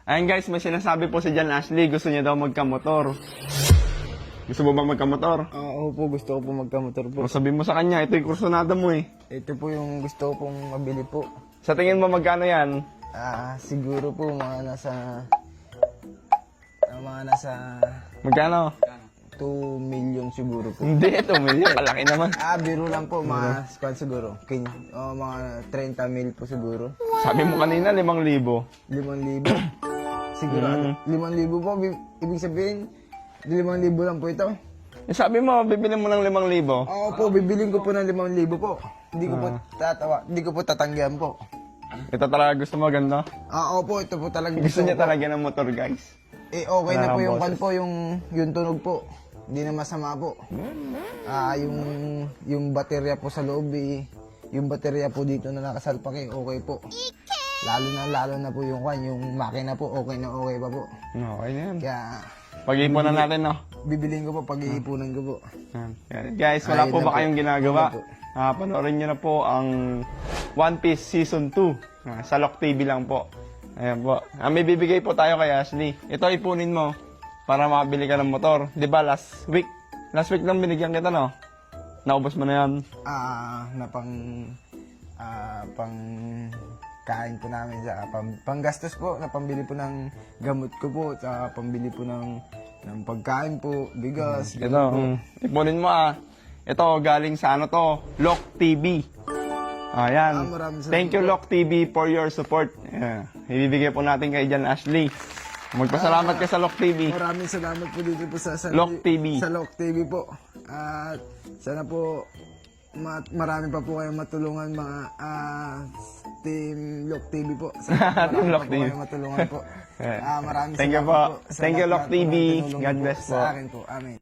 Ayan guys, may sinasabi po si Jan Ashley. Gusto niya daw magkamotor. Gusto mo ba magkamotor? Oo po, gusto ko po magkamotor po. O sabi mo sa kanya, ito yung kursunada mo eh. Ito po yung gusto ko pong mabili po. Sa tingin mo magkano yan? Siguro po mga nasa Magkano? 2 million siguro po. Hindi, 2 million. Malaki naman. Biro lang po, mga squad siguro. Mga 30 mil po siguro. Sabi mo kanina, 5,000. 5,000. Siguro 5,000 po. Ibig sabihin, 5,000 lang po ito. Sabi mo, bibili mo ng 5,000. Oo po, bibiling ko po ng 5,000 po. Hindi ko po tatanggihan po. Ito talaga gusto mo, ganda? Oo po, ito po talaga Gusto niya ko. talaga ng motor, guys. Okay na po yung boses. yung tunog po. Hindi na masama po. Yung baterya po sa loob yung baterya po dito na nakasalpak okay po. Lalo na po yung makina po, okay pa po. Okay na yan. Kaya Pag-iipunan natin, no? bibiling ko po, pag-iipunan ko po. Yan. Guys, wala Ayun po na ba po. kayong ginagawa? Ayun Panoorin nyo na po ang One Piece Season 2. Sa Lock TV lang po. Ayan po. May bibigay po tayo kay Ashley. Ito ipunin mo para makabili ka ng motor. Di ba last week lang binigyan kita, no? Naubos mo na yan. Pang kain po namin sa panggastos po, na pambili po ng gamot ko po, sa pambili po ng pagkain po, bigas. Ito, ipunin mo Ito, galing sa ano to? Lock TV. Ayan. Maraming salamat Thank you, po. Lock TV, for your support. Ibibigay po natin kay Jan Ashley. Magpasalamat ka sa Lock TV. Maraming salamat po dito po sa Lock TV. Sa Lock TV po. At sana po marami pa po kayong matulungan mga Team Lock TV po. Sana Team marami Lock pa po TV. kayong matulungan po. Maraming Thank you salamat po. sa Thank you, lahat Lock po ng TV. tinulong God po bless sa po. akin po. Amen.